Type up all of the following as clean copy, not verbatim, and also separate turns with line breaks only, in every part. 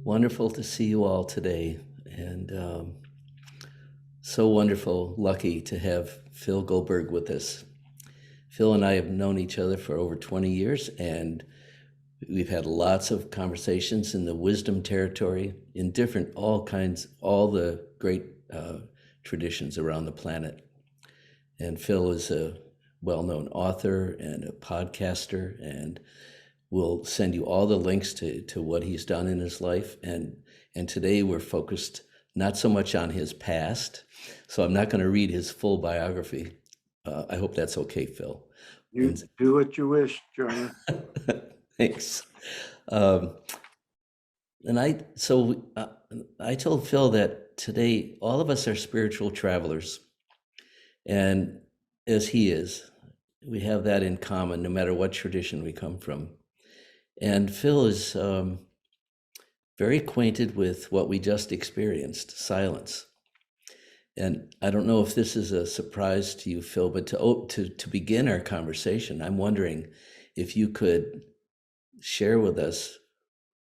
Wonderful to see you all today, and so wonderful, lucky to have Phil Goldberg with us. Phil and I have known each other for over 20 years, and we've had lots of conversations in the wisdom territory in different, all the great traditions around the planet. And Phil is a well-known author and a podcaster, and we'll send you all the links to what he's done in his life. And today we're focused not so much on his past, so I'm not going to read his full biography. I hope that's okay, Phil.
You do what you wish, Jonas.
Thanks. And I told Phil that today all of us are spiritual travelers, and as he is, we have that in common, no matter what tradition we come from. And Phil is very acquainted with what we just experienced, silence. And I don't know if this is a surprise to you, Phil, but to begin our conversation, I'm wondering if you could share with us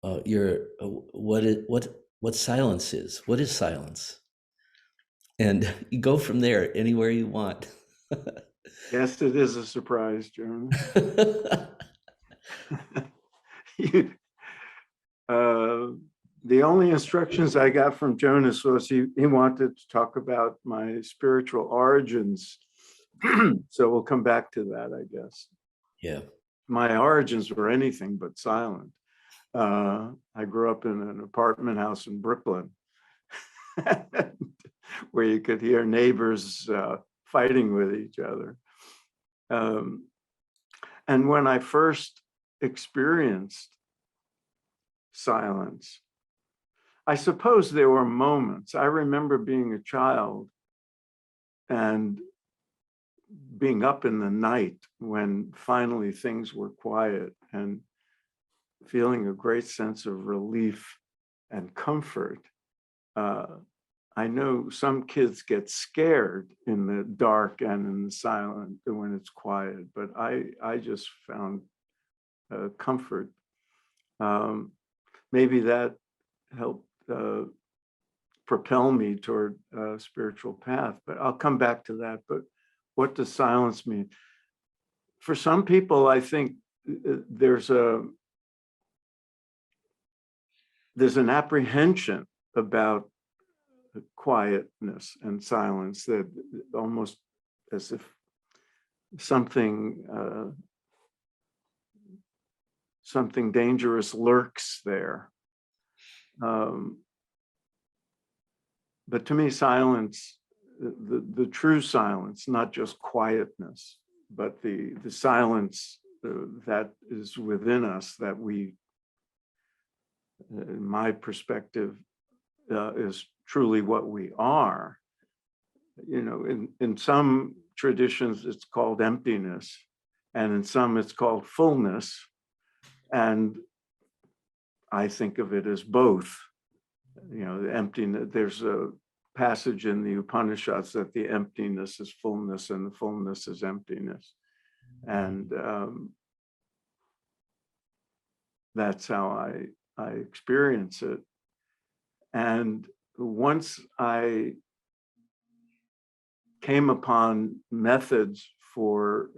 what silence is. What is silence? And you go from there anywhere you want.
Yes, it is a surprise, Jonas. The only instructions I got from Jonas was he wanted to talk about my spiritual origins. So we'll come back to that, I guess.
Yeah.
My origins were anything but silent. I grew up in an apartment house in Brooklyn where you could hear neighbors fighting with each other. And when I first experienced silence, I suppose there were moments. I remember being a child and being up in the night when finally things were quiet and feeling a great sense of relief and comfort. I know some kids get scared in the dark and in the silent when it's quiet, but I just found comfort. Maybe that helped propel me toward a spiritual path, but I'll come back to that. But what does silence mean? For some people, I think there's an apprehension about quietness and silence, that almost as if something dangerous lurks there. But to me, silence, the true silence, not just quietness, but the silence that is within us, that we, in my perspective, is truly what we are. You know, in some traditions, it's called emptiness, and in some, it's called fullness. And I think of it as both. You know, the emptiness, there's a passage in the Upanishads that the emptiness is fullness and the fullness is emptiness. And that's how I experience it. And once I came upon methods for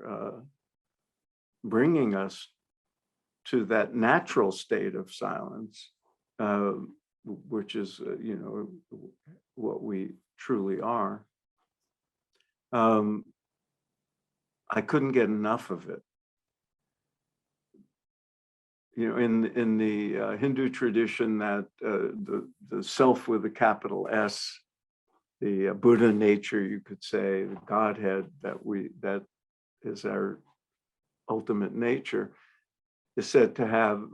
bringing us to that natural state of silence, which is, you know, what we truly are, I couldn't get enough of it. You know, in the Hindu tradition, that the self with a capital S, the Buddha nature, you could say, the Godhead that is our ultimate nature, is said to have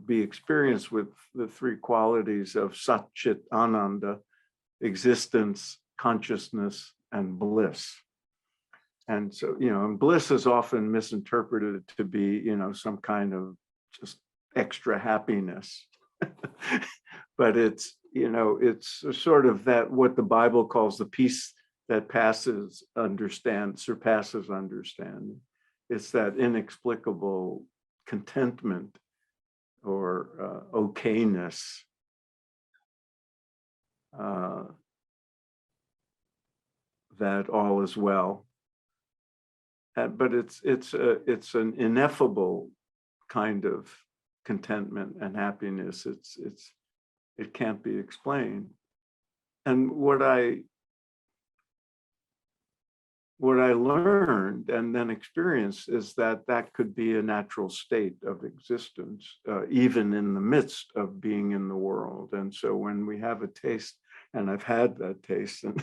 be experienced with the three qualities of Sat Chit Ananda, existence, consciousness, and bliss. And so, you know, and bliss is often misinterpreted to be, you know, some kind of just extra happiness. But it's, you know, it's sort of that what the Bible calls the peace that surpasses understanding. It's that inexplicable contentment or okayness. That all is well. But it's an ineffable kind of contentment and happiness. It can't be explained. And what I learned and then experienced is that that could be a natural state of existence, even in the midst of being in the world. And so when we have a taste, and I've had that taste, and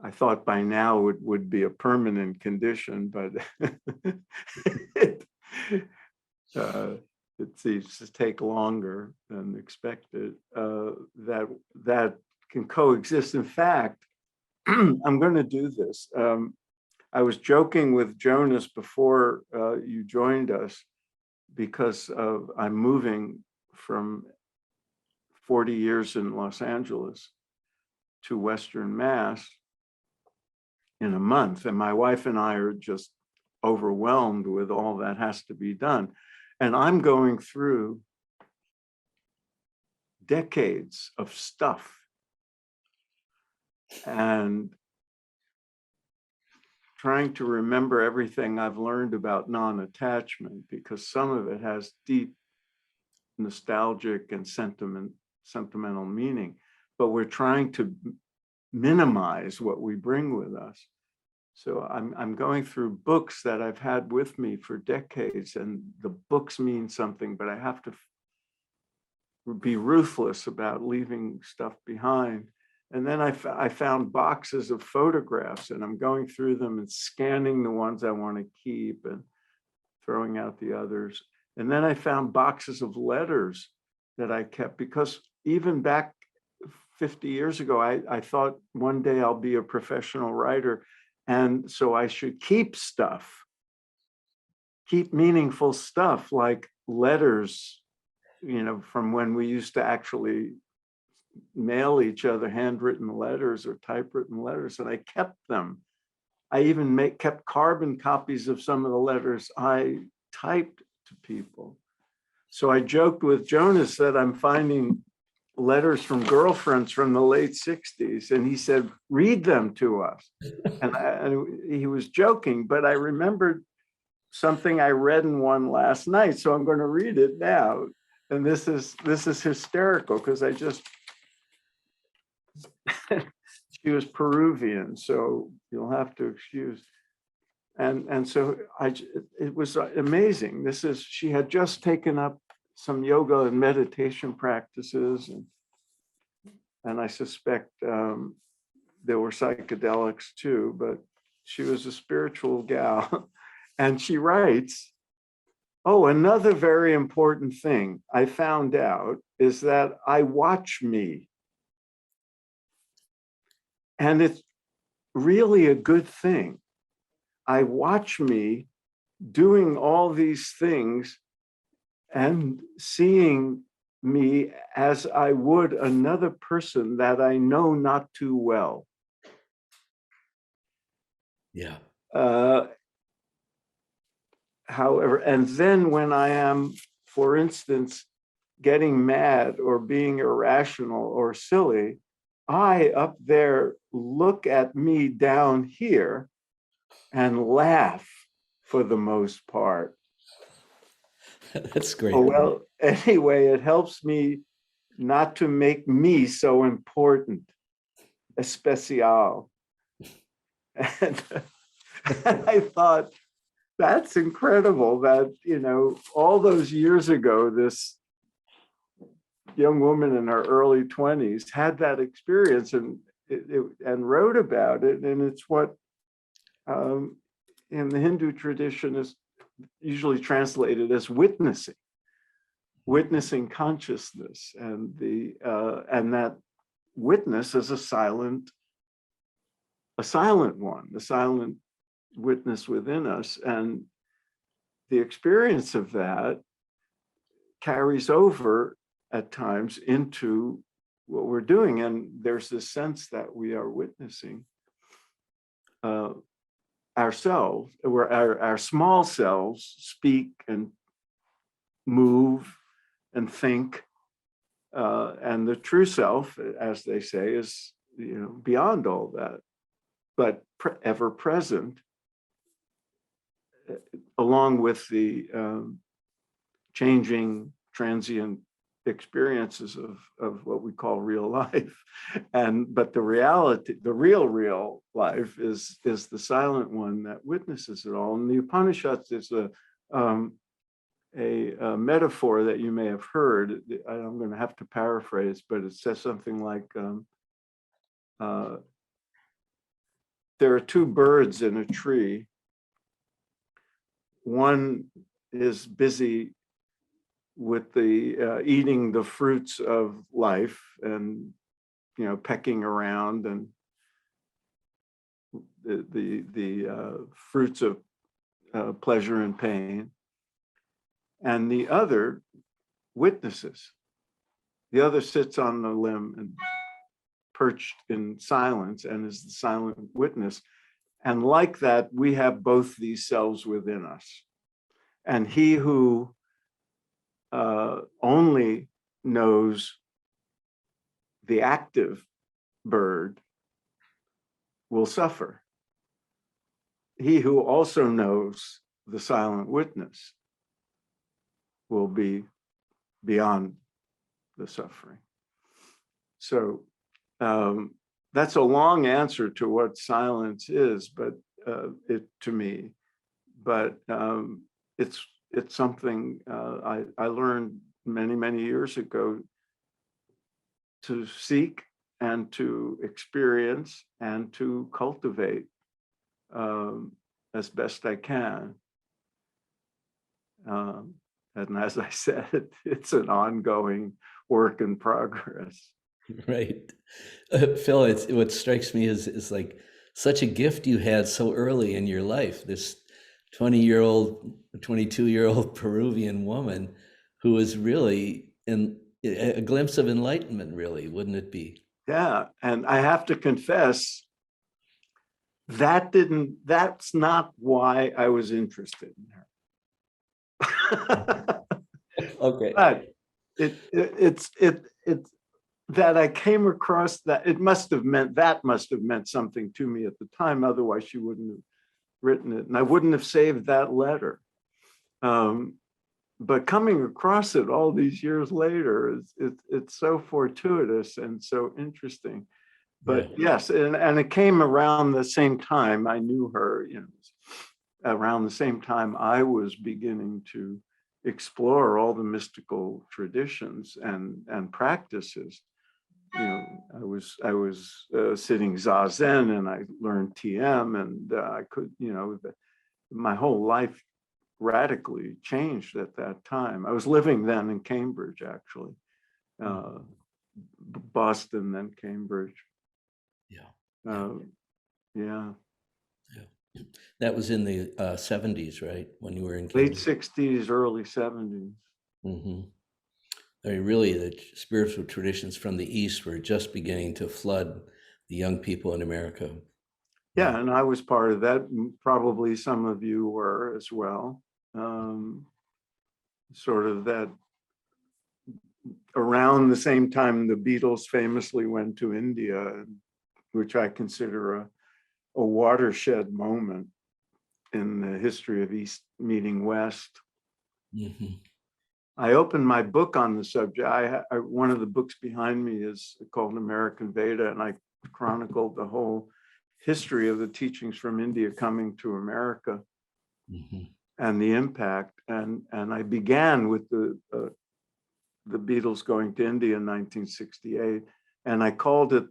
I thought by now it would be a permanent condition, but it seems to take longer than expected. That can coexist. In fact, I'm going to do this. I was joking with Jonas before you joined us, because I'm moving from 40 years in Los Angeles to Western Mass in a month. And my wife and I are just overwhelmed with all that has to be done. And I'm going through decades of stuff and trying to remember everything I've learned about non-attachment, because some of it has deep nostalgic and sentimental meaning, but we're trying to minimize what we bring with us. So I'm going through books that I've had with me for decades, and the books mean something, but I have to be ruthless about leaving stuff behind. And then I found boxes of photographs, and I'm going through them and scanning the ones I want to keep and throwing out the others. And then I found boxes of letters that I kept, because even back 50 years ago, I thought one day I'll be a professional writer. And so I should keep stuff, keep meaningful stuff like letters, from when we used to actually mail each other handwritten letters or typewritten letters, and I kept them. I even kept carbon copies of some of the letters I typed to people. So I joked with Jonas that I'm finding letters from girlfriends from the late 60s, and he said, read them to us. And he was joking, but I remembered something I read in one last night, so I'm going to read it now. And this is hysterical, because I just she was Peruvian, so you'll have to excuse. And so it was amazing. She had just taken up some yoga and meditation practices, and I suspect there were psychedelics too, but she was a spiritual gal. And she writes, oh, another very important thing I found out is that I watch me. And it's really a good thing. I watch me doing all these things and seeing me as I would another person that I know not too well.
Yeah.
However, and then when I am, for instance, getting mad or being irrational or silly, I up there look at me down here and laugh for the most part.
That's great.
Oh, well, anyway, it helps me not to make me so important, especial. And I thought, that's incredible that, all those years ago, this young woman in her early 20s had that experience and wrote about it. And it's what in the Hindu tradition is usually translated as witnessing consciousness, and that witness is a silent one, the silent witness within us, and the experience of that carries over at times into what we're doing, and there's this sense that we are witnessing ourselves, where our small selves speak and move and think. And the true self, as they say, is, beyond all that, but ever present, along with the changing, transient experiences of what we call real life. But the reality, the real life is the silent one that witnesses it all. And the Upanishads is a metaphor that you may have heard. I'm going to have to paraphrase, but it says something like, there are two birds in a tree. One is busy with the eating the fruits of life and pecking around, and the fruits of pleasure and pain, and the other witnesses. The other sits on the limb and perched in silence and is the silent witness. And like that, we have both these selves within us. And he who only knows the active bird will suffer. He who also knows the silent witness will be beyond the suffering. So that's a long answer to what silence is, but to me, but it's something I learned many years ago to seek and to experience and to cultivate as best I can. And as I said, it's an ongoing work in progress.
Right. Phil, what strikes me is like such a gift you had so early in your life, this 20-year-old, 22-year-old Peruvian woman who was really in a glimpse of enlightenment, really, wouldn't it be?
Yeah, and I have to confess, that's not why I was interested in her.
Okay.
But it's that I came across that, that must have meant something to me at the time. Otherwise, she wouldn't have written it, and I wouldn't have saved that letter. But coming across it all these years later, it's so fortuitous and so interesting. But yes, and it came around the same time I knew her, around the same time I was beginning to explore all the mystical traditions and practices. I was sitting zazen, and I learned TM, and I could, my whole life radically changed at that time. I was living then in Cambridge, actually, Boston, then Cambridge.
Yeah.
Yeah.
That was in the 70s, right? When you were in
Late
Cambridge?
60s, early 70s.
Mm-hmm. I mean, really, the spiritual traditions from the East were just beginning to flood the young people in America.
Yeah, and I was part of that. Probably some of you were as well. Sort of that around the same time the Beatles famously went to India, which I consider a watershed moment in the history of East meeting West.
Mm-hmm.
I opened my book on the subject. One of the books behind me is called American Veda, and I chronicled the whole history of the teachings from India coming to America, mm-hmm. and the impact. And I began with the Beatles going to India in 1968, and I called it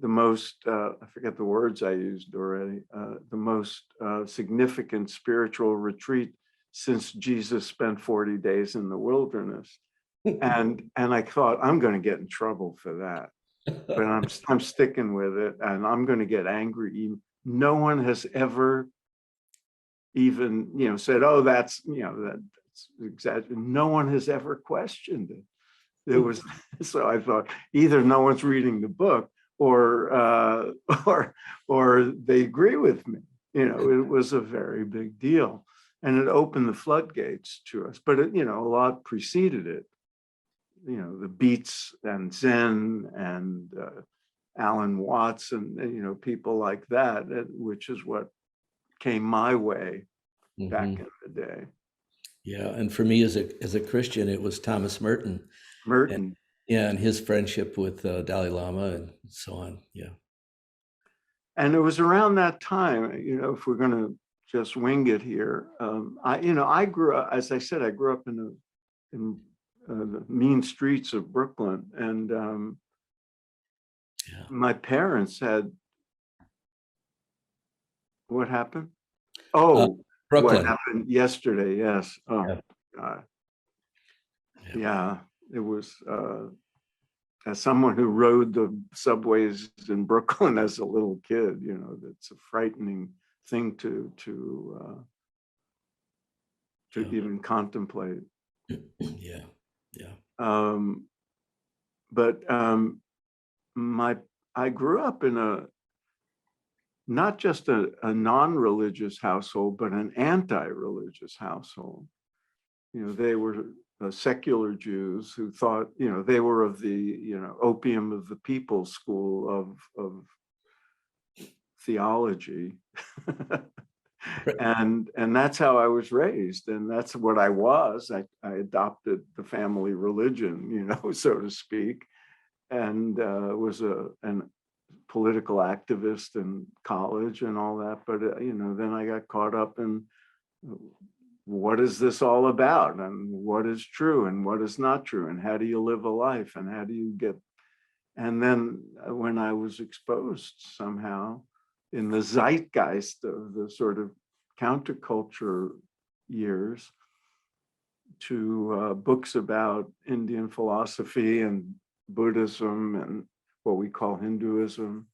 the most, I forget the words I used already, the most significant spiritual retreat since Jesus spent 40 days in the wilderness. And I thought, I'm going to get in trouble for that, but I'm sticking with it, and I'm going to get angry. No one has ever even, said, oh, that's, that's exaggerated. No one has ever questioned it. It was, so I thought, either no one's reading the book, or they agree with me. It was a very big deal. and it opened the floodgates to us. But it, a lot preceded it. The Beats and Zen and Alan Watts and people like that, which is what came my way back in the day.
Yeah, and for me as a Christian, it was Thomas Merton, and
Merton.
yeah, and his friendship with Dalai Lama and so on. Yeah.
And it was around that time, if we're going to just wing it here, I grew up, as I said, I grew up in the mean streets of Brooklyn, and
Yeah.
my parents had, what happened? Oh, what
Brooklyn.
happened yesterday? Yes. Oh,
Yeah.
God.
Yeah.
Yeah, it was. As someone who rode the subways in Brooklyn as a little kid, that's a frightening thing to
Yeah.
even contemplate.
Yeah. Yeah.
But I grew up in not just a non-religious household, but an anti-religious household. They were secular Jews who thought, they were of the, opium of the people school of theology. and that's how I was raised, and that's what I was. I adopted the family religion, so to speak, and was an political activist in college and all that. But then I got caught up in what is this all about, and what is true and what is not true, and how do you live a life, and how do you get. And then when I was exposed somehow in the zeitgeist of the sort of counterculture years to books about Indian philosophy and Buddhism and what we call Hinduism,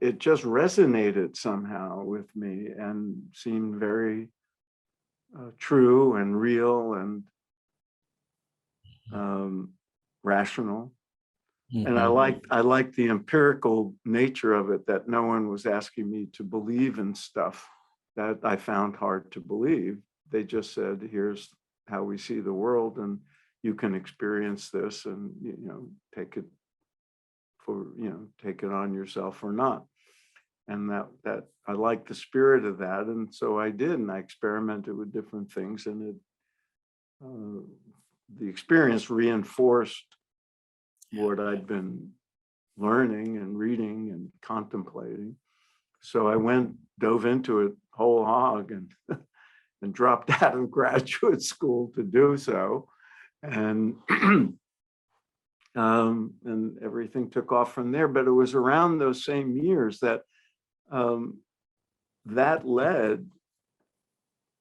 it just resonated somehow with me and seemed very true and real and rational. And I liked the empirical nature of it, that no one was asking me to believe in stuff that I found hard to believe. They just said, here's how we see the world, and you can experience this and take it on yourself or not. And that I liked the spirit of that, and so I did, and I experimented with different things, and the experience reinforced what I'd been learning and reading and contemplating. So I dove into it whole hog, and and dropped out of graduate school to do so, and and everything took off from there. But it was around those same years that that led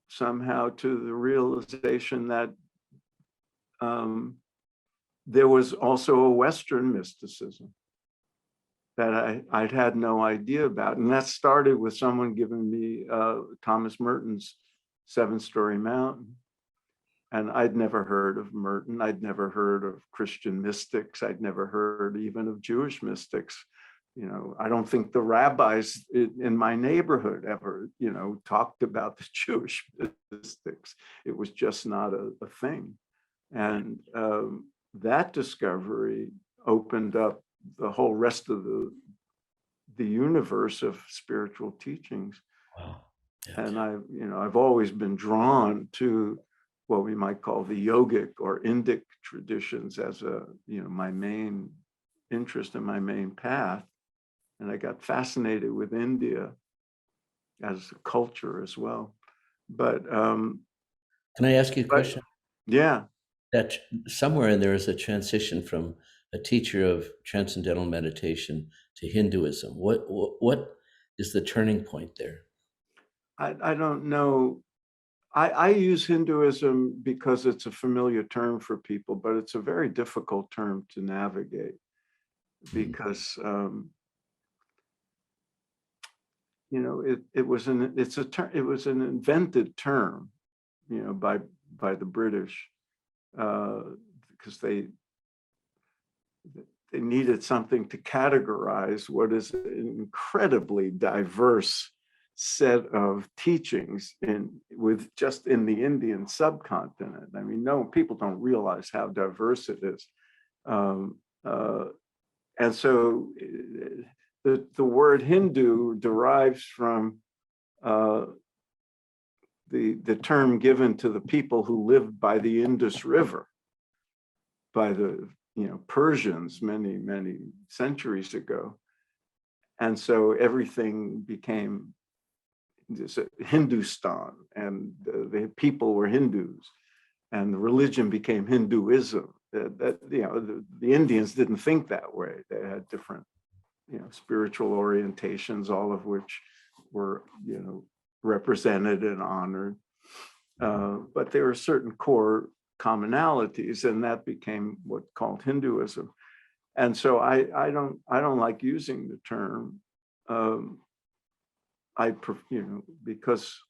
somehow to the realization that there was also a Western mysticism that I'd had no idea about. And that started with someone giving me Thomas Merton's Seven-Story Mountain. And I'd never heard of Merton. I'd never heard of Christian mystics. I'd never heard even of Jewish mystics. I don't think the rabbis in my neighborhood ever, talked about the Jewish mystics. It was just not a thing. And that discovery opened up the whole rest of the universe of spiritual teachings.
Wow. Yeah.
And I've always been drawn to what we might call the yogic or Indic traditions as my main interest and my main path. And I got fascinated with India as a culture as well. But
Can I ask you a question?
Yeah.
That somewhere in there is a transition from a teacher of transcendental meditation to Hinduism. What is the turning point there?
I don't know. I use Hinduism because it's a familiar term for people, but it's a very difficult term to navigate because it was an invented term, by the British because they needed something to categorize what is an incredibly diverse set of teachings just in the Indian subcontinent. I mean, no, people don't realize how diverse it is. And so the word Hindu derives from the term given to the people who lived by the Indus River, by the Persians many centuries ago. And so everything became Hindustan, and the people were Hindus, and the religion became Hinduism. The Indians didn't think that way. They had different spiritual orientations, all of which were represented and honored. But there were certain core commonalities, and that became what's called Hinduism. And so I don't like using the term. Because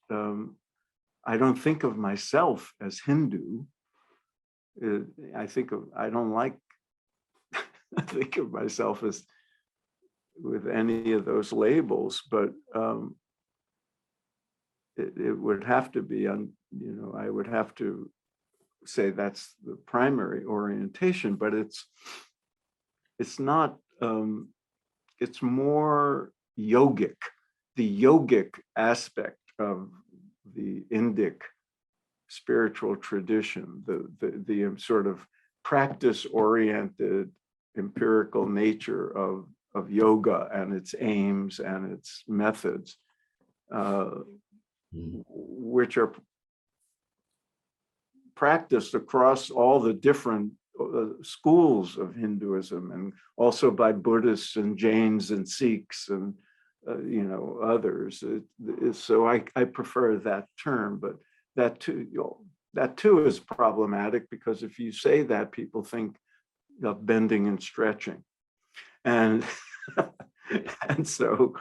I don't think of myself as Hindu. I don't like think of myself as with any of those labels, but it would have to be I would have to say that's the primary orientation, but it's not, it's more yogic. The yogic aspect of the Indic spiritual tradition, the sort of practice-oriented empirical nature of yoga and its aims and its methods, which are practiced across all the different schools of Hinduism, and also by Buddhists and Jains and Sikhs and others. So I prefer that term, but that too is problematic, because if you say that, people think of bending and stretching, and and so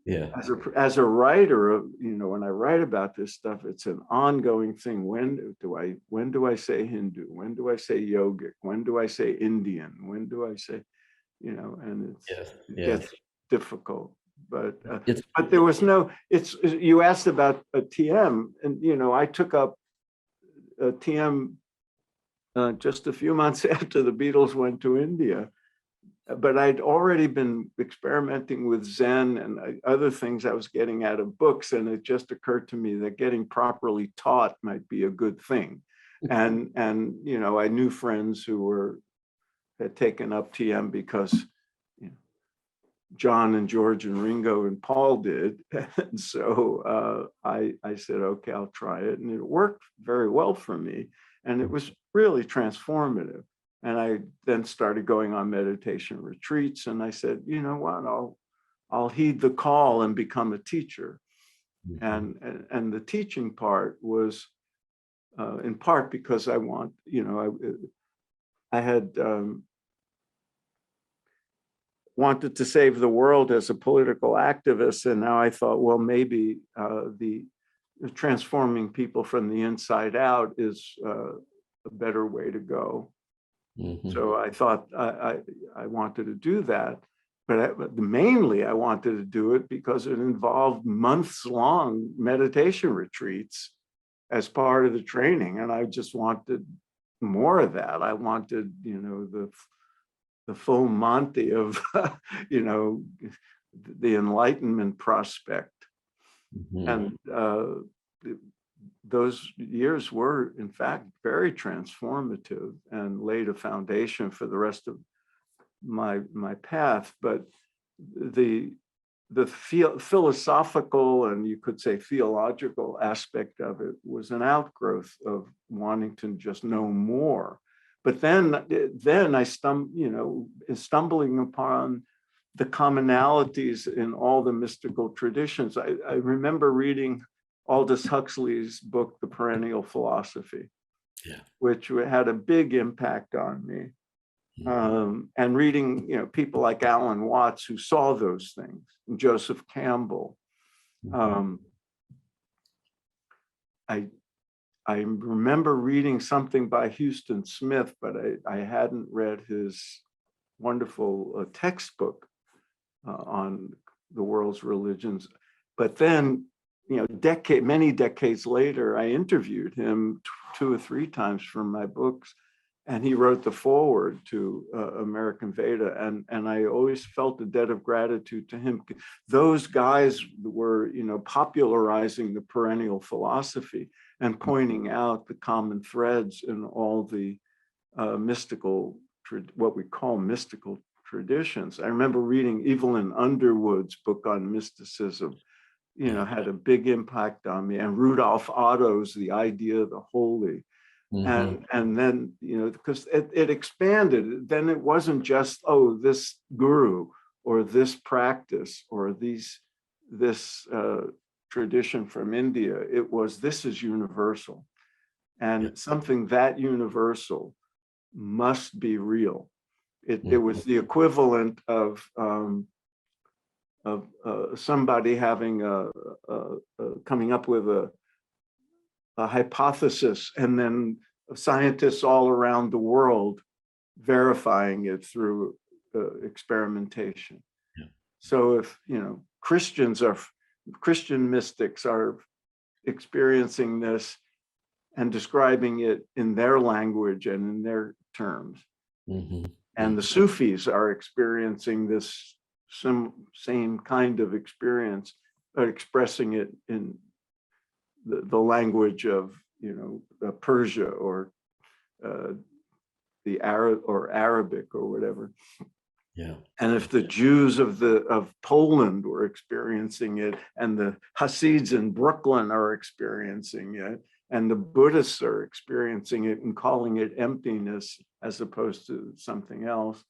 yeah.
As a writer, when I write about this stuff, it's an ongoing thing. When do I say Hindu? When do I say yogic? When do I say Indian? When do I say, and it gets difficult. But there was no. You asked about a TM, and I took up a TM just a few months after the Beatles went to India. But I'd already been experimenting with Zen and other things I was getting out of books, and it just occurred to me that getting properly taught might be a good thing. And I knew friends who had taken up TM because John and George and Ringo and Paul did, and so I said, okay, I'll try it, and it worked very well for me, and it was really transformative. And I then started going on meditation retreats, and I said, you know what, I'll heed the call and become a teacher. And the teaching part was in part because I had wanted to save the world as a political activist, and now I thought, well, maybe the transforming people from the inside out is a better way to go. So I thought I wanted to do that, but mainly I wanted to do it because it involved months-long meditation retreats as part of the training, and I just wanted more of that. I wanted, the full Monty of, the enlightenment prospect, and those years were, in fact, very transformative and laid a foundation for the rest of my path. But the philosophical, and you could say theological aspect of it was an outgrowth of wanting to just know more. But then I stumbling upon the commonalities in all the mystical traditions. I remember reading Aldous Huxley's book, The Perennial Philosophy, which had a big impact on me. And reading, people like Alan Watts, who saw those things, and Joseph Campbell. I remember reading something by Houston Smith, but I hadn't read his wonderful textbook on the world's religions. But then, many decades later, I interviewed him 2 or 3 times for my books, and he wrote the foreword to American Veda, and I always felt a debt of gratitude to him. Those guys were, popularizing the perennial philosophy and pointing out the common threads in all the mystical, what we call mystical traditions. I remember reading Evelyn Underwood's book on mysticism, had a big impact on me, and Rudolf Otto's The Idea of the Holy. And then, because it expanded, then it wasn't just, oh, this guru or this practice or this tradition from India. It was, this is universal, and something that universal must be real. It was the equivalent of somebody having coming up with a hypothesis, and then scientists all around the world verifying it through experimentation. So if Christian mystics are experiencing this and describing it in their language and in their terms, and the Sufis are experiencing this same kind of experience, expressing it in the language of Persia or the Arabic or whatever. And if the Jews of Poland were experiencing it, and the Hasids in Brooklyn are experiencing it, and the Buddhists are experiencing it and calling it emptiness as opposed to something else,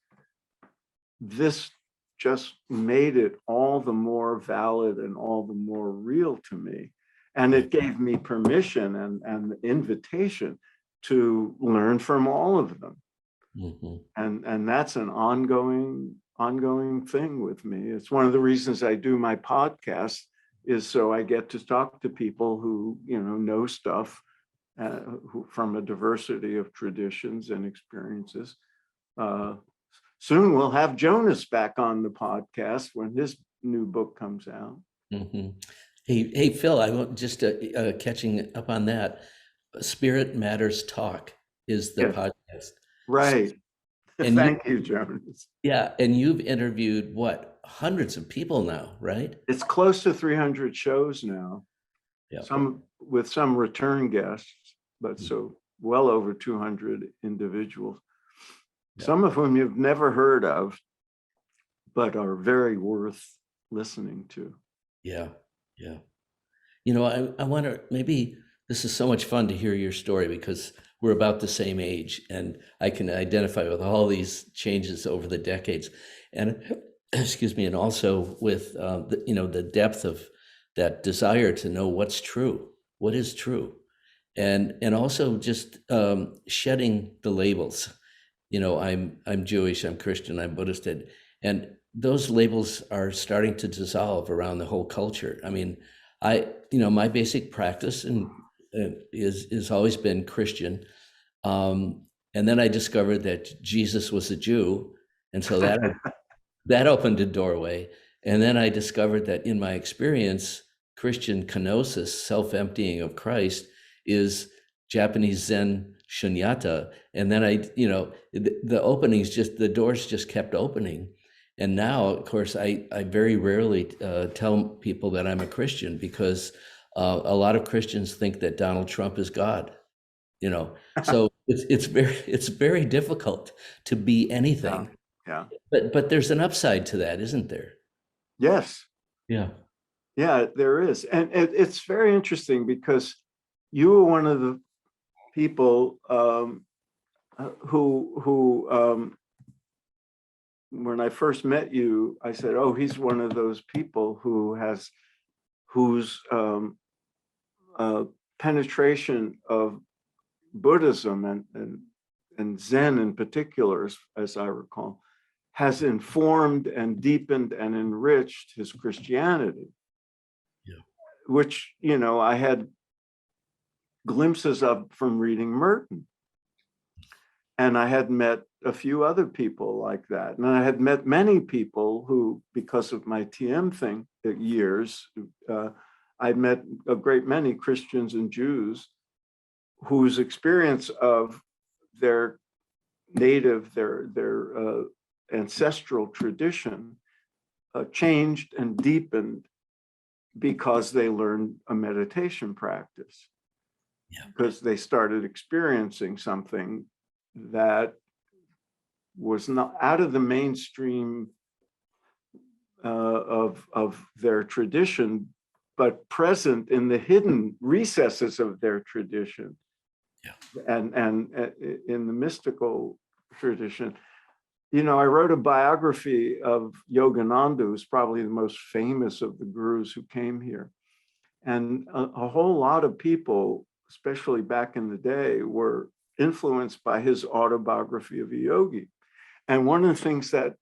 this just made it all the more valid and all the more real to me. And it gave me permission and invitation to learn from all of them. And that's an ongoing thing with me. It's one of the reasons I do my podcast, is so I get to talk to people who know stuff who, from a diversity of traditions and experiences. Soon we'll have Jonas back on the podcast when his new book comes out.
Hey, Phil, I want just catching up on that. Spirit Matters Talk is the podcast.
Right.
And
Thank you, Jonas.
Yeah, and you've interviewed hundreds of people now, right?
It's close to 300 shows now.
Yep.
Some with some return guests, but so well over 200 individuals. Yep. Some of whom you've never heard of, but are very worth listening to.
Yeah. I wonder, maybe this is so much fun to hear your story, because we're about the same age, and I can identify with all these changes over the decades, and excuse me, and also with the depth of that desire to know what's true, what is true, and also just shedding the labels. I'm Jewish, I'm Christian, I'm Buddhist, and those labels are starting to dissolve around the whole culture. I mean, my basic practice is always been Christian, and then I discovered that Jesus was a Jew, and so that opened a doorway. And then I discovered that in my experience, Christian kenosis, self-emptying of Christ, is Japanese Zen shunyata. And then the openings, the doors just kept opening. And now, of course, I very rarely tell people that I'm a Christian, because a lot of Christians think that Donald Trump is God. So it's very difficult to be anything.
Yeah.
But there's an upside to that, isn't there?
Yes.
Yeah,
there is. And it's very interesting, because you were one of the people who when I first met you, I said, oh, he's one of those people whose penetration of Buddhism and Zen in particular, as I recall, has informed and deepened and enriched his Christianity.
Yeah.
Which, I had glimpses of from reading Merton. And I had met a few other people like that. And I had met many people who, because of my TM thing, years, I'd met a great many Christians and Jews whose experience of their native, their ancestral tradition changed and deepened because they learned a meditation practice.
Yeah.
Because they started experiencing something that was not out of the mainstream of their tradition, but present in the hidden recesses of their tradition.
Yeah.
And in the mystical tradition. You know, I wrote a biography of Yogananda, who's probably the most famous of the gurus who came here. And a whole lot of people, especially back in the day, were influenced by his autobiography of a yogi. And one of the things that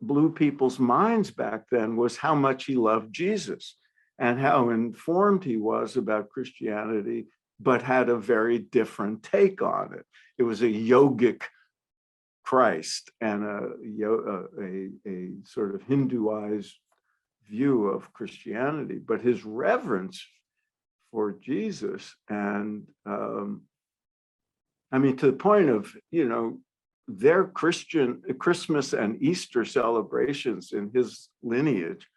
blew people's minds back then was how much he loved Jesus and how informed he was about Christianity, but had a very different take on it. It was a yogic Christ and a sort of Hinduized view of Christianity, but his reverence for Jesus and I mean, to the point of, you know, their Christian Christmas and Easter celebrations in his lineage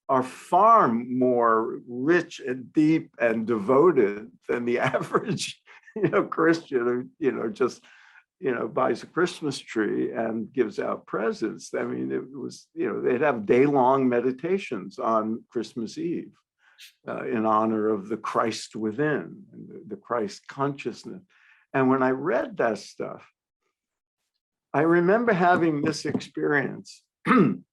are far more rich and deep and devoted than the average, you know, Christian who, you know, just, you know, buys a Christmas tree and gives out presents. I mean, it was, you know, they'd have day-long meditations on Christmas Eve in honor of the Christ within and the Christ consciousness. And when I read that stuff, I remember having this experience. And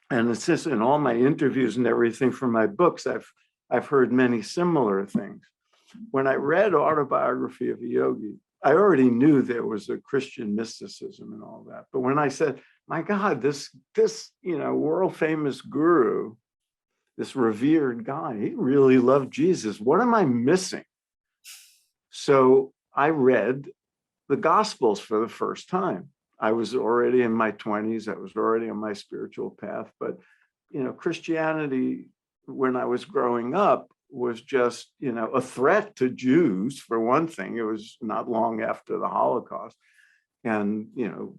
it's just in all my interviews and everything from my books, I've heard many similar things. When I read Autobiography of a Yogi, I already knew there was a Christian mysticism and all that. But when I said, my God, this you know, world famous guru, this revered guy, he really loved Jesus. What am I missing? So I read the Gospels for the first time. I was already in my 20s. I was already on my spiritual path. But, you know, Christianity, when I was growing up, was just, you know, a threat to Jews, for one thing. It was not long after the Holocaust. And, you know,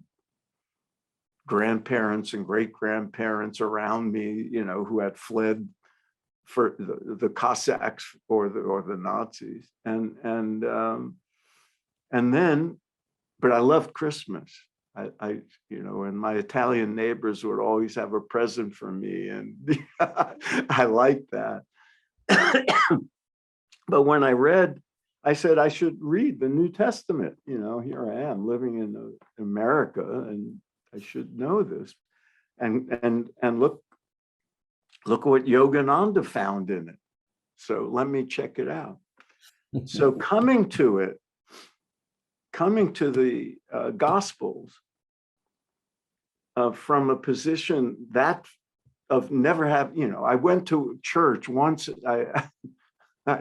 grandparents and great-grandparents around me, you know, who had fled for the Cossacks or the Nazis. And then, but I loved Christmas. I, you know, and my Italian neighbors would always have a present for me, and I liked that. But when I read, I said I should read the New Testament. You know, here I am living in America, and I should know this. And look what Yogananda found in it. So let me check it out. So coming to the Gospels from a position that of never have, you know, I went to church once. I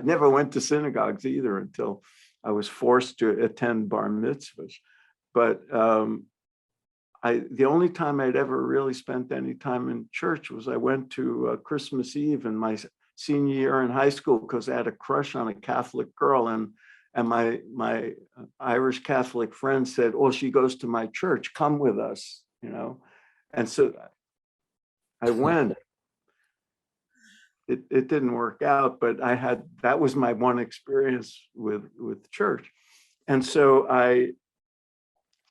never went to synagogues either until I was forced to attend bar mitzvahs. But the only time I'd ever really spent any time in church was I went to Christmas Eve in my senior year in high school because I had a crush on a Catholic girl, and my Irish Catholic friend said, "Oh, she goes to my church. Come with us," you know. And so I went. It didn't work out, but that was my one experience with church. And so I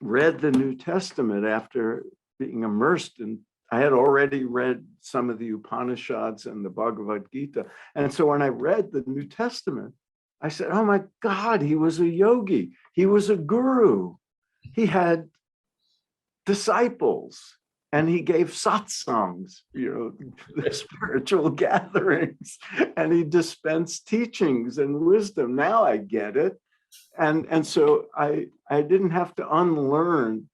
read the New Testament after being immersed in, I had already read some of the Upanishads and the Bhagavad Gita. And so when I read the New Testament, I said, oh my God, he was a yogi. He was a guru. He had disciples. And he gave satsangs, you know, spiritual gatherings, and he dispensed teachings and wisdom. Now I get it. And so I didn't have to unlearn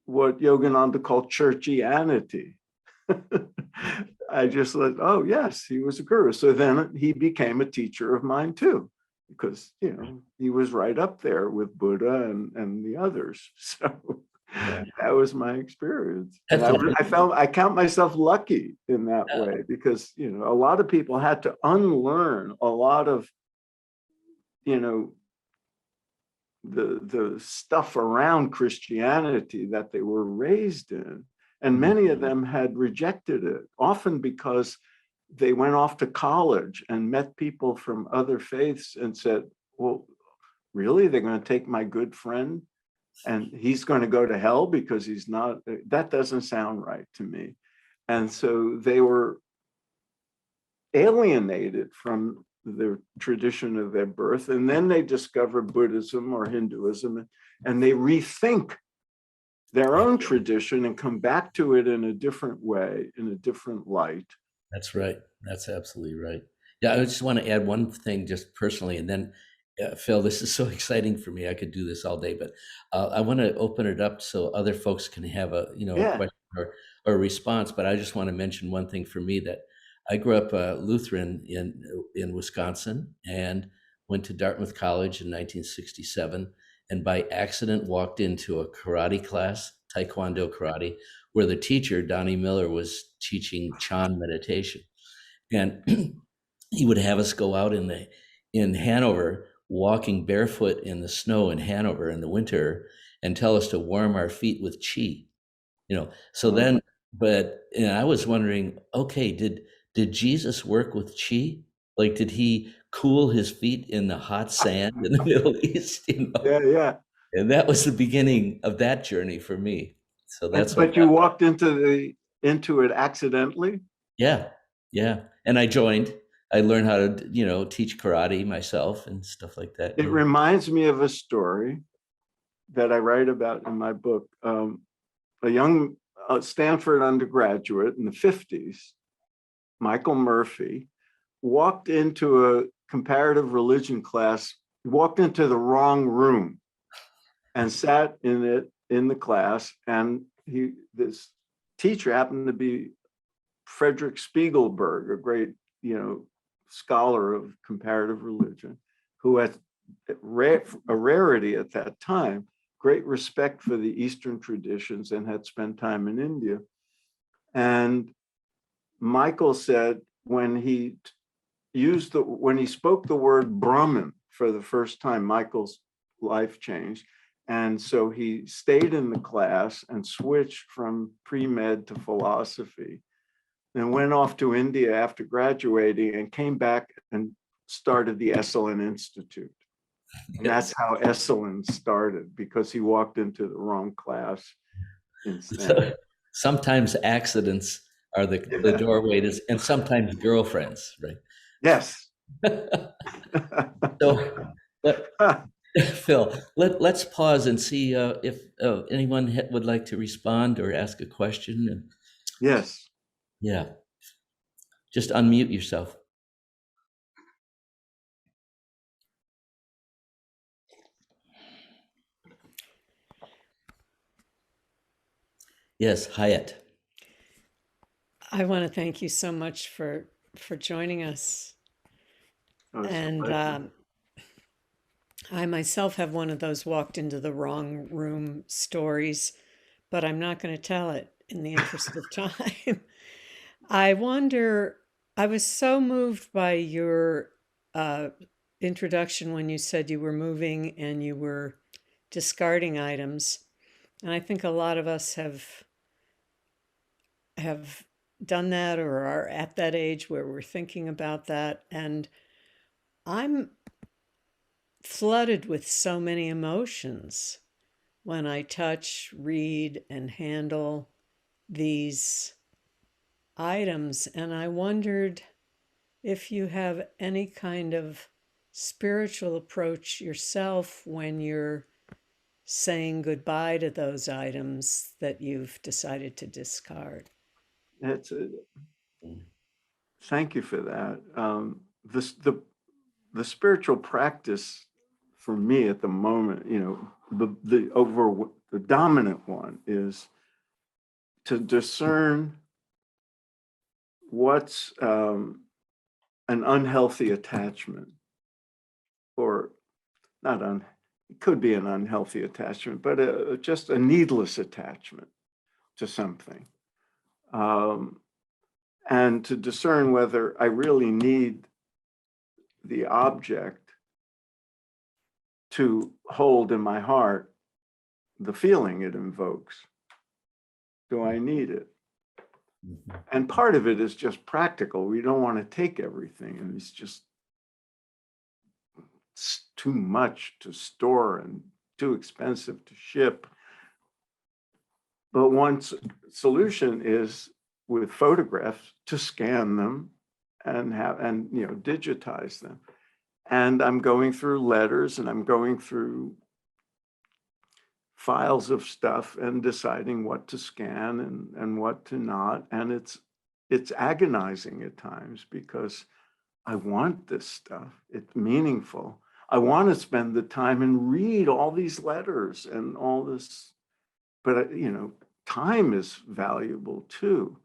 what Yogananda called churchianity. I just let, oh yes, he was a guru. So then he became a teacher of mine too. because, he was right up there with Buddha and the others. So
Yeah.
that was my experience. And
That's
I count myself lucky in that way, because, a lot of people had to unlearn a lot of, the stuff around Christianity that they were raised in. And many of them had rejected it, often because they went off to college and met people from other faiths and said, well, really? They're going to take my good friend and he's going to go to hell because he's not? That doesn't sound right to me. And so they were alienated from the tradition of their birth. And then they discover Buddhism or Hinduism, and they rethink their own tradition and come back to it in a different way, in a different light.
That's right. That's absolutely right. Yeah, I just want to add one thing just personally, and then Phil, this is so exciting for me. I could do this all day, but I want to open it up so other folks can have a a
Yeah.
question or a response. But I just want to mention one thing for me, that I grew up Lutheran in Wisconsin and went to Dartmouth College in 1967, and by accident walked into a karate class, Taekwondo karate, where the teacher, Donnie Miller, was teaching Chan meditation. And he would have us go out in Hanover, walking barefoot in the snow in Hanover in the winter, and tell us to warm our feet with chi. So then, but I was wondering, okay, did Jesus work with chi? Like, did he cool his feet in the hot sand in the Middle East?
Yeah.
And that was the beginning of that journey for me. So that's what
But you walked into it accidentally?
Yeah, yeah. And I joined. I learned how to, teach karate myself and stuff like that.
It reminds me of a story that I write about in my book. A young Stanford undergraduate in the 50s, Michael Murphy, walked into a comparative religion class, walked into the wrong room and sat in the class. And this teacher happened to be Frederick Spiegelberg, a great, scholar of comparative religion, who had a rarity at that time, great respect for the Eastern traditions, and had spent time in India. And Michael said when he spoke the word Brahman for the first time, Michael's life changed. And so he stayed in the class and switched from pre-med to philosophy, and went off to India after graduating and came back and started the Esalen Institute. And that's how Esalen started, because he walked into the wrong class instead.
Sometimes accidents are the doorway to, and sometimes girlfriends, right?
Yes.
So, Phil, let's pause and see if anyone would like to respond or ask a question.
Yes.
Yeah, just unmute yourself. Yes, Hyatt.
I want to thank you so much for joining us. And I myself have one of those walked into the wrong room stories, but I'm not going to tell it in the interest of time. I was so moved by your introduction when you said you were moving and you were discarding items. And I think a lot of us have done that or are at that age where we're thinking about that. And I'm flooded with so many emotions when I touch, read, and handle these items. And I wondered if you have any kind of spiritual approach yourself when you're saying goodbye to those items that you've decided to discard.
Thank you for that. The spiritual practice for me at the moment, the dominant one is to discern what's an unhealthy attachment or not it could be an unhealthy attachment, but just a needless attachment to something. And to discern whether I really need the object to hold in my heart the feeling it invokes. Do I need it?
Mhm.
And part of it is just practical. We don't want to take everything, and it's too much to store and too expensive to ship. But one solution is with photographs to scan them and digitize them. And I'm going through letters and I'm going through files of stuff and deciding what to scan and what to not. And it's agonizing at times because I want this stuff. It's meaningful. I want to spend the time and read all these letters and all this, but time is valuable too.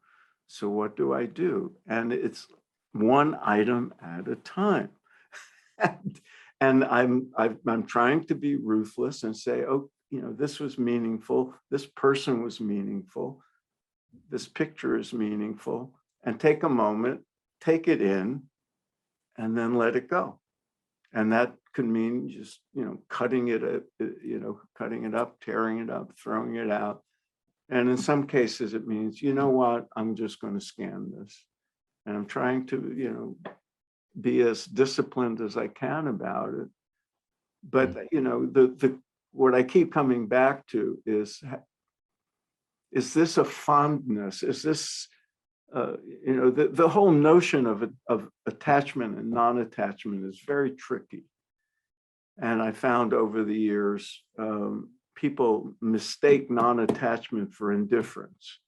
So what do I do? And it's one item at a time. And I'm trying to be ruthless and say, oh, this was meaningful. This person was meaningful. This picture is meaningful. And take a moment, take it in, and then let it go. And that could mean just, cutting it up, tearing it up, throwing it out. And in some cases, it means, you know what, I'm just going to scan this. And I'm trying to, be as disciplined as I can about it. But, what I keep coming back to is this a fondness? Is this, the whole notion of attachment and non-attachment is very tricky. And I found over the years, people mistake non-attachment for indifference.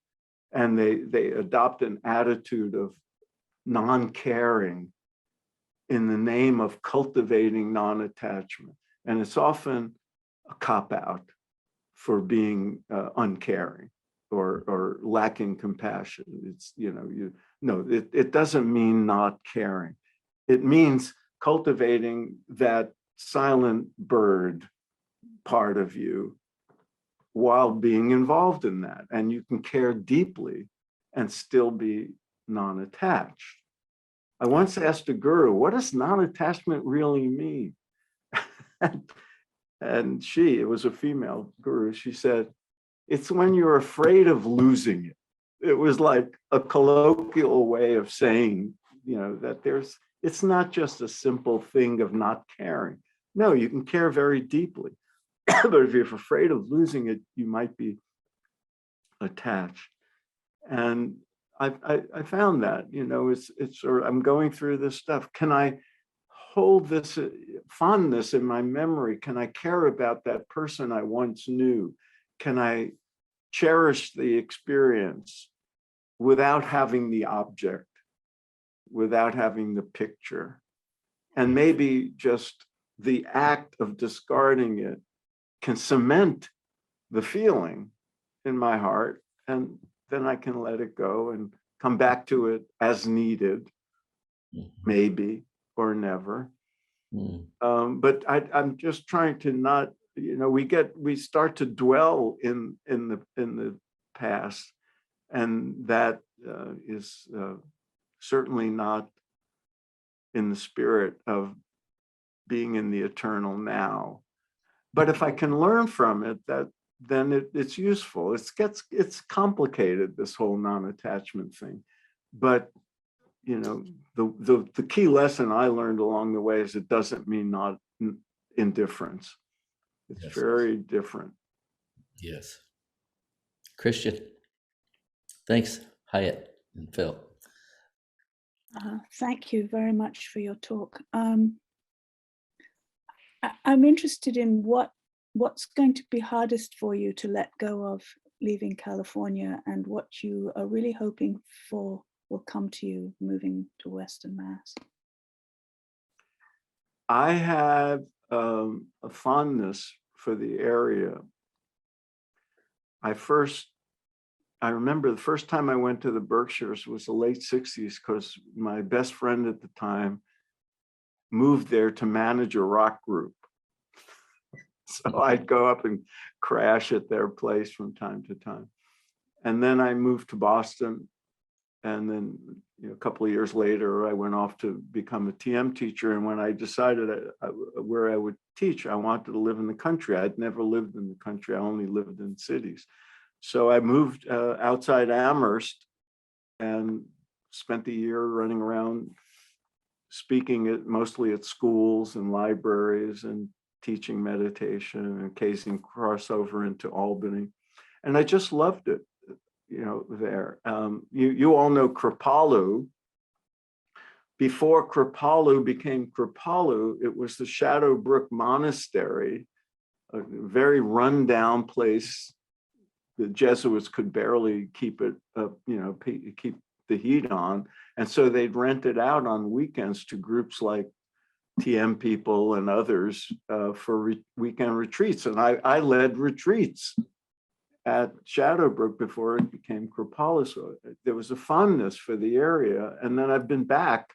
And they adopt an attitude of non-caring in the name of cultivating non-attachment. And it's often a cop-out for being uncaring or lacking compassion. It's, it doesn't mean not caring. It means cultivating that silent bird part of you while being involved in that. And you can care deeply and still be non-attached. I once asked a guru, what does non-attachment really mean? And it was a female guru, she said, it's when you're afraid of losing it. It was like a colloquial way of saying, that it's not just a simple thing of not caring. No, you can care very deeply. But if you're afraid of losing it, you might be attached. And I found that, it's sort of, I'm going through this stuff. Can I hold this fondness in my memory? Can I care about that person I once knew? Can I cherish the experience without having the object, without having the picture? And maybe just the act of discarding it can cement the feeling in my heart, and then I can let it go and come back to it as needed, maybe, or never. But I'm just trying to not, we start to dwell in the past, and that is certainly not in the spirit of being in the eternal now. But if I can learn from it, then it's useful. It's complicated, this whole non-attachment thing. But the key lesson I learned along the way is it doesn't mean not indifference. It's very different.
Yes. Christian. Thanks, Hyatt and Phil.
Thank you very much for your talk. I'm interested in what's going to be hardest for you to let go of leaving California, and what you are really hoping for will come to you moving to Western Mass.
I have a fondness for the area. I remember the first time I went to the Berkshires was the late 60s, because my best friend at the time moved there to manage a rock group. So I'd go up and crash at their place from time to time. And then I moved to Boston. And then a couple of years later, I went off to become a TM teacher. And when I decided where I would teach, I wanted to live in the country. I'd never lived in the country. I only lived in cities. So I moved outside Amherst and spent a year running around speaking mostly at schools and libraries and teaching meditation, and occasionally crossover into Albany. And I just loved it. There. You all know Kripalu. Before Kripalu became Kripalu, it was the Shadowbrook Monastery, a very rundown place. The Jesuits could barely keep it up, keep the heat on. And so they'd rent it out on weekends to groups like TM people and others for weekend retreats. And I led retreats at Shadowbrook before it became Kripalu. So there was a fondness for the area. And then I've been back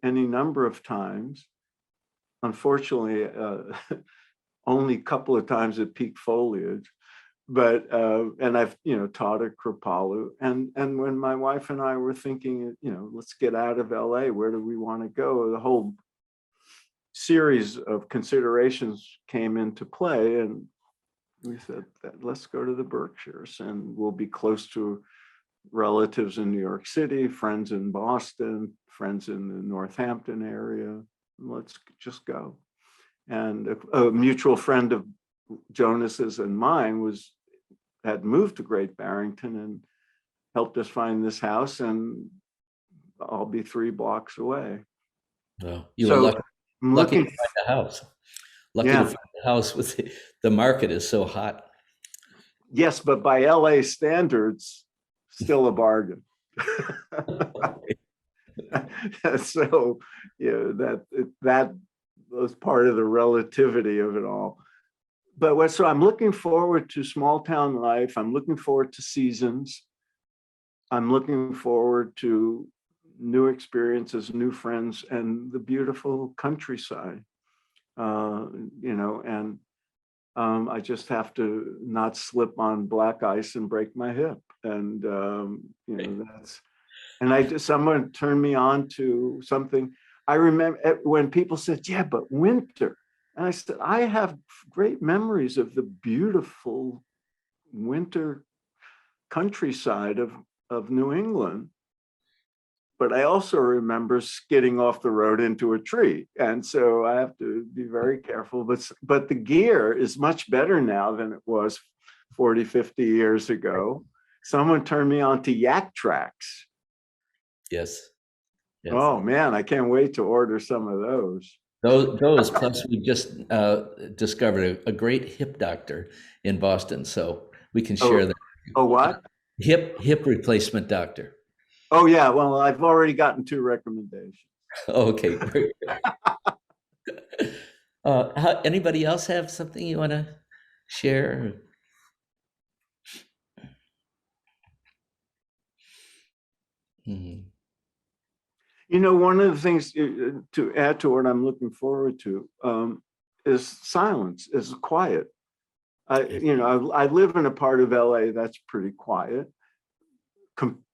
any number of times. Unfortunately, only a couple of times at peak foliage. But and I've taught at Kripalu. And when my wife and I were thinking, let's get out of LA, where do we want to go? The whole series of considerations came into play, and we said, let's go to the Berkshires, and we'll be close to relatives in New York City, friends in Boston, friends in the Northampton area. Let's just go. And a mutual friend of Jonas's and mine had moved to Great Barrington and helped us find this house, and I'll be 3 blocks away.
Well, you were lucky to find the house. Lucky to find the house with the market is so hot.
Yes, but by LA standards, still a bargain. So that was part of the relativity of it all. But so I'm looking forward to small town life. I'm looking forward to seasons. I'm looking forward to new experiences, new friends, and the beautiful countryside. And I just have to not slip on black ice and break my hip. And someone turned me on to something. I remember when people said, yeah, but winter. And I said, I have great memories of the beautiful winter countryside of New England. But I also remember skidding off the road into a tree. And so I have to be very careful. But the gear is much better now than it was 40, 50 years ago. Someone turned me on to yak tracks.
Yes.
Oh, man, I can't wait to order some of those.
Those plus we just discovered a great hip doctor in Boston. So we can share that.
Oh, what?
Hip replacement doctor.
Oh, yeah. Well, I've already gotten 2 recommendations.
Okay, great. Anybody else have something you want to share? Mm-hmm.
One of the things to add to what I'm looking forward to is silence, is quiet. I live in a part of LA that's pretty quiet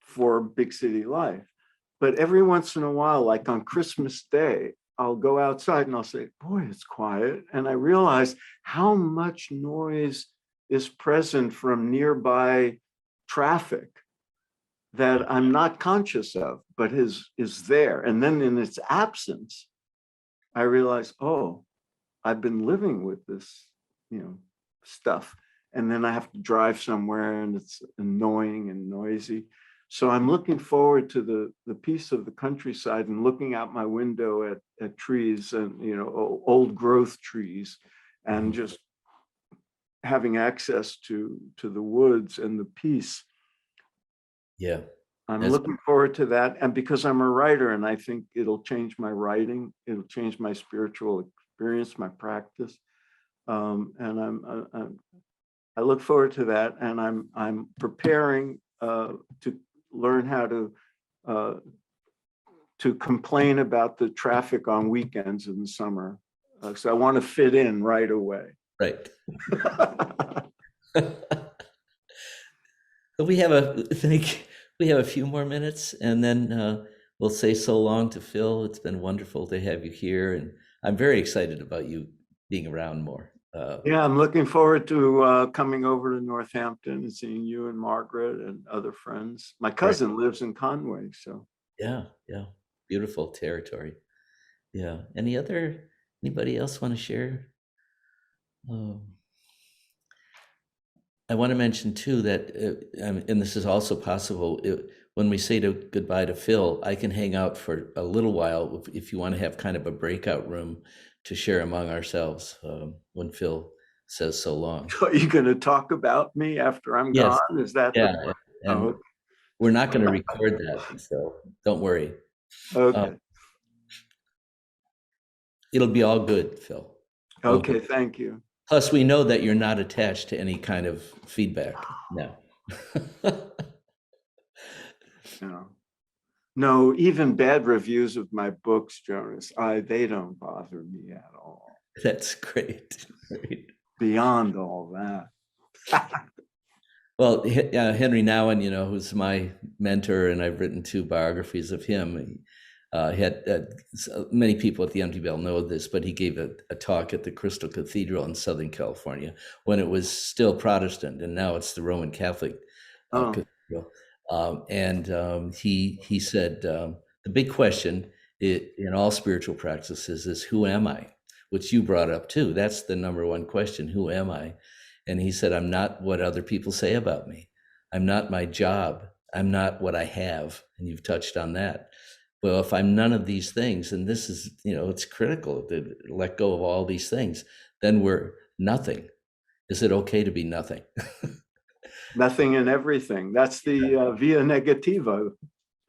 for big city life. But every once in a while, like on Christmas Day, I'll go outside and I'll say, boy, it's quiet. And I realize how much noise is present from nearby traffic that I'm not conscious of, but is there. And then in its absence, I realize, oh, I've been living with this, stuff. And then I have to drive somewhere and it's annoying and noisy. So I'm looking forward to the piece of the countryside and looking out my window at trees and, old growth trees, and just having access to the woods and the peace.
Yeah.
I'm looking forward to that. And because I'm a writer, and I think it'll change my writing, it'll change my spiritual experience, my practice. And I look forward to that. And I'm preparing to learn how to to complain about the traffic on weekends in the summer. So I want to fit in right away.
Right. But we have a few more minutes, and then we'll say so long to Phil. It's been wonderful to have you here, and I'm very excited about you being around more.
Yeah, I'm looking forward to coming over to Northampton and seeing you and Margaret and other friends. My cousin lives in Conway, so.
Yeah, beautiful territory. Yeah. Anybody else want to share? I want to mention too that, and this is also possible, when we say goodbye to Phil, I can hang out for a little while if you want to have kind of a breakout room to share among ourselves when Phil says so long.
Are you going to talk about me after I'm
Yes.
gone? Is that
Yeah,
the
and
oh,
we're not going to record that, so don't worry.
okay.
It'll be all good, Phil.
Okay, thank you.
Plus, we know that you're not attached to any kind of feedback. No.
No, even bad reviews of my books, Jonas, they don't bother me at all.
That's great.
Beyond all that.
Well, Henry Nouwen, who's my mentor, and I've written 2 biographies of him. Many people at the Empty Bell know this, but he gave a talk at the Crystal Cathedral in Southern California when it was still Protestant, and now it's the Roman Catholic cathedral. He said, the big question in all spiritual practices is, who am I? Which you brought up too. That's the number one question, who am I? And he said, I'm not what other people say about me. I'm not my job. I'm not what I have. And you've touched on that. Well, if I'm none of these things, and this is, it's critical to let go of all these things, then we're nothing. Is it okay to be nothing?
Nothing and everything. That's the via negativa,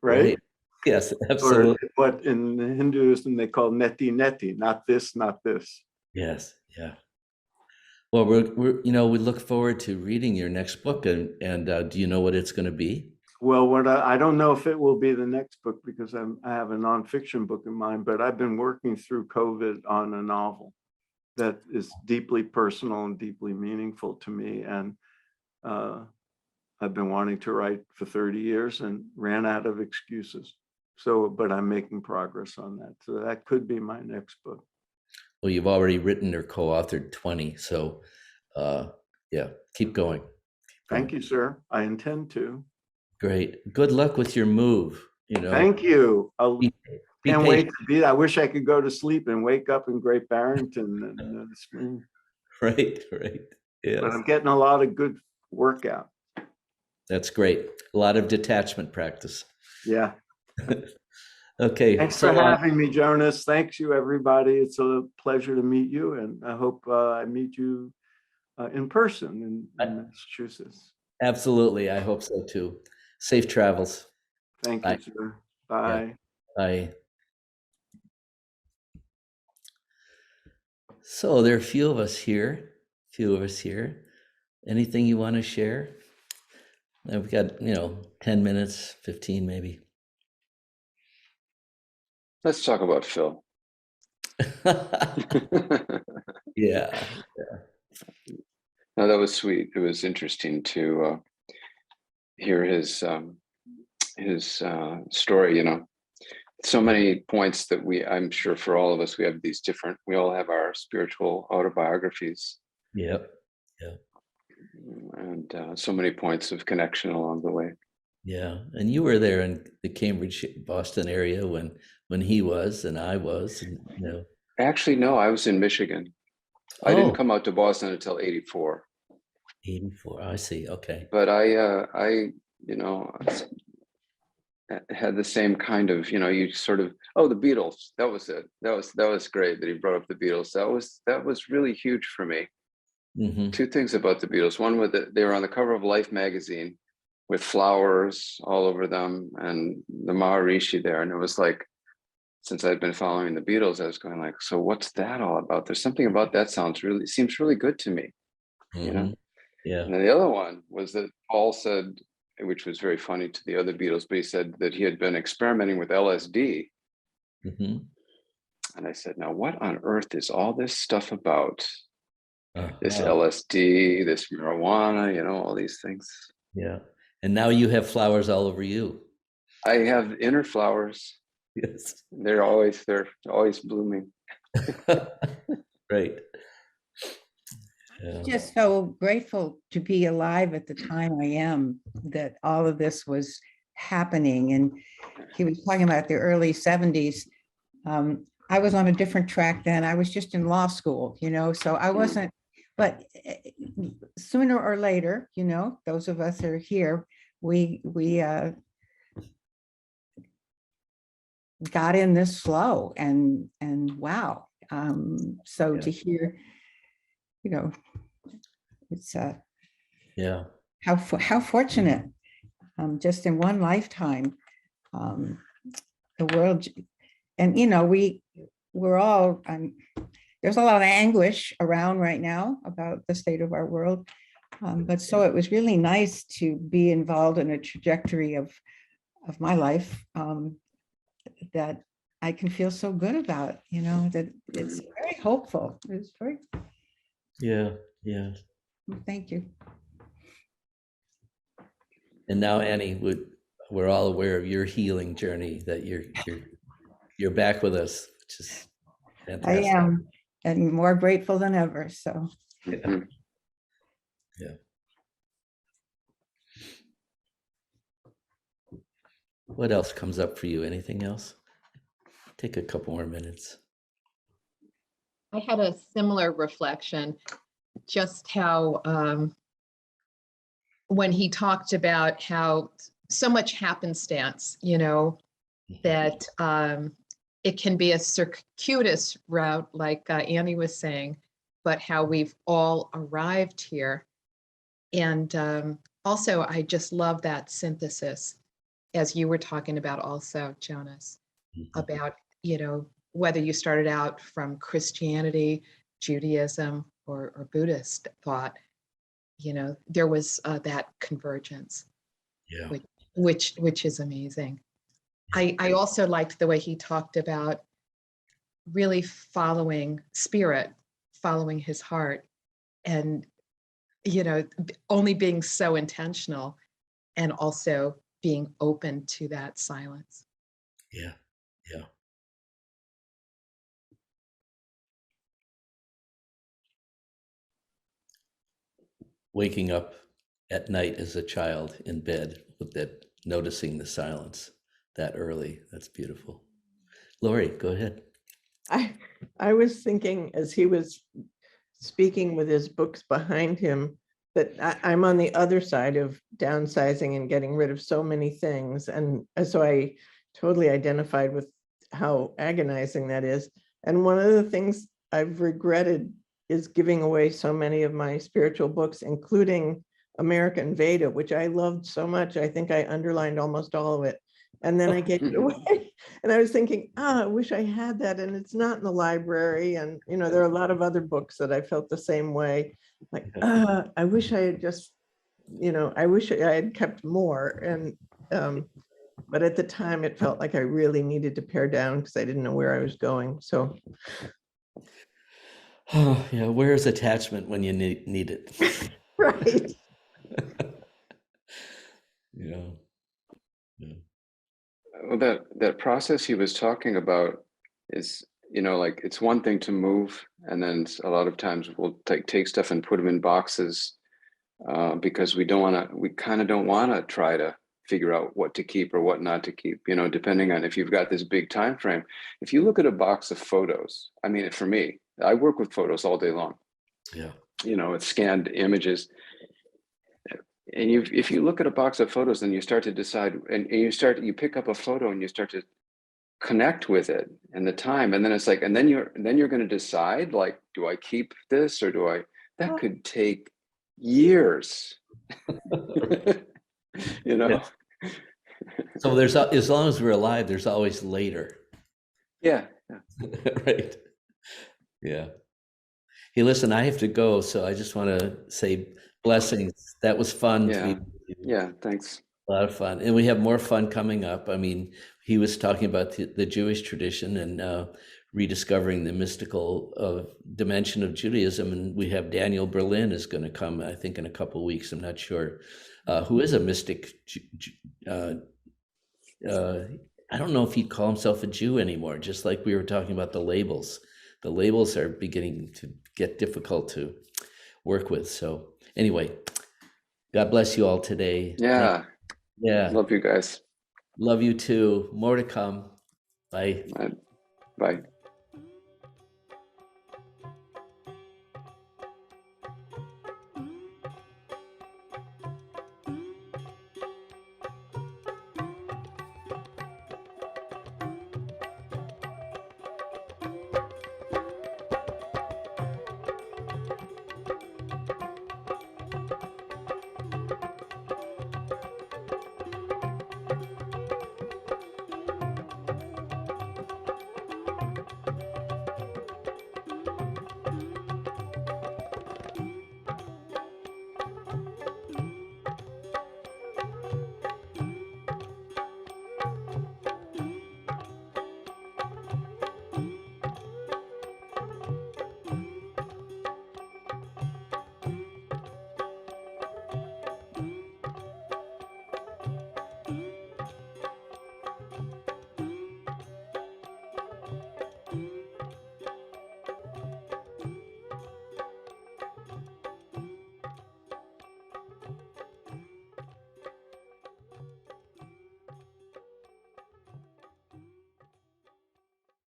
right?
Yes, absolutely.
Or what in Hinduism they call neti neti, not this, not this.
Yes, yeah. Well, we look forward to reading your next book, and do you know what it's going to be?
Well, I don't know if it will be the next book because I have a nonfiction book in mind, but I've been working through COVID on a novel that is deeply personal and deeply meaningful to me. And I've been wanting to write for 30 years and ran out of excuses. But I'm making progress on that. So that could be my next book.
Well, you've already written or co-authored 20. So keep going.
Thank you, sir. I intend to.
Great. Good luck with your move.
Thank you. Can't wait to be. I wish I could go to sleep and wake up in Great Barrington in the spring.
Right. Yes.
But I'm getting a lot of good workout.
That's great. A lot of detachment practice.
Yeah.
Okay.
Thanks for having me, Jonas. Thanks you, everybody. It's a pleasure to meet you, and I hope I meet you in person in Massachusetts.
Absolutely. I hope so too. Safe travels.
Thank you, sir. Bye.
Yeah. Bye. So there are a few of us here. Anything you want to share? We've got, 10 minutes, 15 maybe.
Let's talk about Phil.
Yeah.
No, that was sweet. It was interesting to hear his story. So many points that I'm sure for all of us, we all have our spiritual autobiographies.
Yep.
And so many points of connection along the way.
Yeah, and you were there in the Cambridge, Boston area when he was and I was,
Actually, no, I was in Michigan. I didn't come out to Boston until 84.
84, I see. Okay.
But I had the same kind of, you sort of, the Beatles. That was it. That was great that he brought up the Beatles. That was really huge for me.
Mm-hmm.
2 things about the Beatles. One was that they were on the cover of Life magazine with flowers all over them and the Maharishi there. And it was like, since I'd been following the Beatles, I was going like, so what's that all about? There's something about that seems really good to me,
Mm-hmm. Yeah.
And then the other one was that Paul said, which was very funny to the other Beatles, but he said that he had been experimenting with LSD
Mm-hmm.
And I said, now what on earth is all this stuff about? This
Uh-huh.
LSD, this marijuana, you know, all these things.
Yeah. And now you have flowers all over you.
I have inner flowers.
Yes.
They're always blooming.
Right. Yeah.
Just so grateful to be alive at the time I am, that all of this was happening. And he was talking about the early 70s. I was on a different track then. I was just in law school, you know, so I wasn't, but sooner or later, you know, those of us that are here, we got in this flow, and wow. So
Yeah.
to hear, you know, it's
Yeah.
how fortunate, just in one lifetime, the world, and you know, we're all, there's a lot of anguish around right now about the state of our world, but so it was really nice to be involved in a trajectory of my life, that I can feel so good about, you know, that it's very hopeful. It's very,
Yeah. Yeah.
thank you.
And now, Annie, we're all aware of your healing journey, that you're back with us, which is
I
fantastic.
am, and more grateful than ever. So
Yeah. Yeah. What else comes up for you? Anything else? Take a couple more minutes.
I had a similar reflection, just how when he talked about how so much happenstance, you know, that it can be a circuitous route, like Annie was saying, but how we've all arrived here. And also, I just love that synthesis, as you were talking about also, Jonas, about, you know, whether you started out from Christianity, Judaism, or Buddhist thought, you know, there was that convergence,
Yeah.
which is amazing. I also liked the way he talked about really following spirit, following his heart, and, you know, only being so intentional, and also being open to that silence.
Yeah. Yeah. Waking up at night as a child in bed with that, noticing the silence that early. That's beautiful. Lori, go ahead.
I was thinking as he was speaking with his books behind him that I'm on the other side of downsizing and getting rid of so many things. And so I totally identified with how agonizing that is. And one of the things I've regretted is giving away so many of my spiritual books, including American Veda, which I loved so much. I think I underlined almost all of it. And then I gave it away. And I was thinking, I wish I had that. And it's not in the library. And, you know, there are a lot of other books that I felt the same way. Like, I wish I had just, you know, I wish I had kept more. And, but at the time it felt like I really needed to pare down because I didn't know where I was going. So.
Oh, yeah. Where's attachment when you need it?
Right.
Yeah. Yeah.
Well, that process he was talking about is, you know, like it's one thing to move, and then a lot of times we'll take stuff and put them in boxes because we kind of don't want to try to figure out what to keep or what not to keep, you know, depending on if you've got this big time frame. If you look at a box of photos, I mean, for me, I work with photos all day long.
Yeah.
You know, it's scanned images. And if you look at a box of photos, then you start to decide, and you pick up a photo and you start to connect with it and the time, and then it's like, and then you're going to decide, like, do I keep this or do I? That could take years. You know.
Yeah. So there's, as long as we're alive, there's always later.
Yeah.
Right. Yeah. Hey, listen, I have to go, so I just want to say blessings. That was fun.
Yeah.
To be with you.
Yeah. Thanks.
A lot of fun. And we have more fun coming up. I mean, he was talking about the Jewish tradition and rediscovering the mystical dimension of Judaism. And we have Daniel Berlin is going to come, I think, in a couple of weeks. I'm not sure. Who is a mystic. I don't know if he'd call himself a Jew anymore, just like we were talking about the labels. The labels are beginning to get difficult to work with. So anyway, God bless you all today.
Yeah.
Yeah.
Love you guys.
Love you too. More to come. Bye.
Bye.